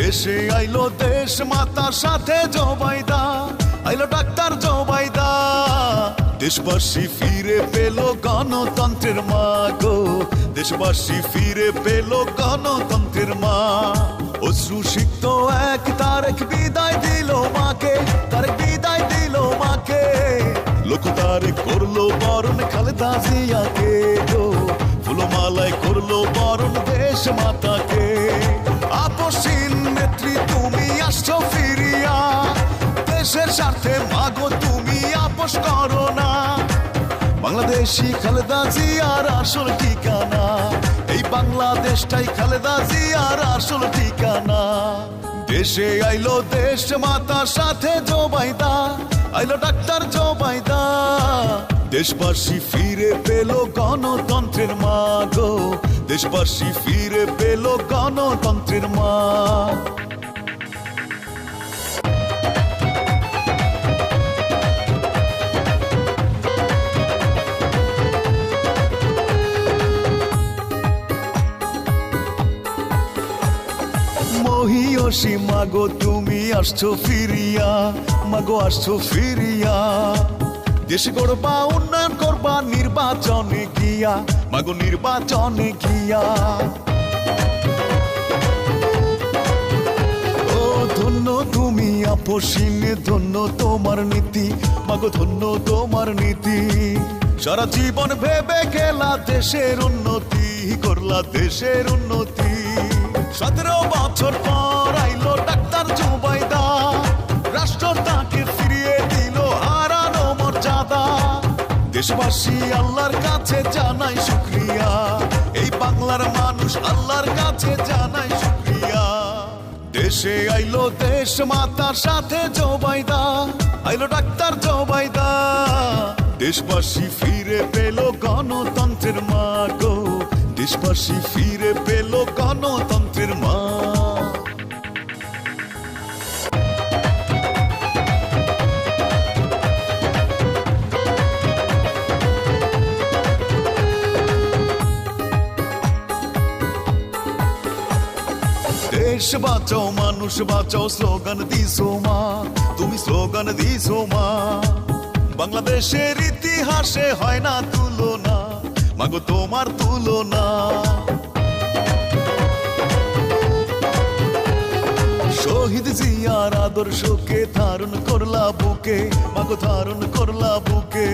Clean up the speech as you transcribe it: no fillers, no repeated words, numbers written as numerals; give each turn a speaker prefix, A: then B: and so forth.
A: দেশে আইলো দেশ মাতার সাথে জোবাইদা, আইলো ডাক্তার জোবাইদা। দেশবাসী ফিরে পেল গণতন্ত্রের মা গো, দেশবাসী ফিরে পেল গণতন্ত্রের মা। অশ্রু সিক্ত এক তারেক বিদায় দিল মাকে, তারেক বিদায় দিল মাকে। লোকতারে করলো বরণ খালেদা জিয়াকে গো, ফুলমালায় করলো বরণ দেশ মাতাকে। আপসহীন নেত্রী তুমি আসছো ফিরিয়া, দেশের স্বার্থে মাগো তুমি আপোষ করো না। বাংলাদেশি খালেদা জিয়ার আসল ঠিকানা, এই বাংলাদেশটাই খালেদা জিয়ার আসল ঠিকানা। দেশে আইলো দেশ মাতার সাথে জোবাইদা, আইলো ডাক্তার জোবাইদা। দেশবাসী ফিরে পেল গণতন্ত্রের মা গো, দেশবাসী ফিরে পেল গণতন্ত্রের মা। মহিয়সী মাগো তুমি আসছো ফিরিয়া, মাগো আসছো ফিরিয়া। দেশ গড়বা উন্নয়ন করবা নির্বাচনে গিয়া, মাগো নির্বাচনে গিয়া। ও ধন্য তুমি আপসহীন, ধন্য তোমার নীতি, মাগো ধন্য তোমার নীতি। সারা জীবন ভেবে গেলা দেশের উন্নতি, করলা দেশের উন্নতি। 17 বছর পর আইলো ডাক্তার জোবাইদা, রাষ্ট্র তাকে ফিরিয়ে দিল হারানো মর্যাদা। দেশবাসী আল্লাহর কাছে জানাই শুকরিয়া, এই বাংলার মানুষ আল্লাহর কাছে জানাই শুকরিয়া। দেশে আইলো দেশ মাতার সাথে জোবাইদা, আইলো ডাক্তার জোবাইদা। দেশবাসী ফিরে পেল গণতন্ত্রের মা গো, দেশবাসী ফিরে পেল গণতন্ত্রের মা। দেশ বাঁচাও মানুষ বাঁচাও স্লোগান দিছো মা, তুমি স্লোগান দিছো মা। বাংলাদেশের ইতিহাসে হয় না তুলনা, মাগো তোমার তুলনা। শহীদ জিয়ার আদর্শকে ধারণ করলা বুকে, মাগো ধারণ করলা বুকে।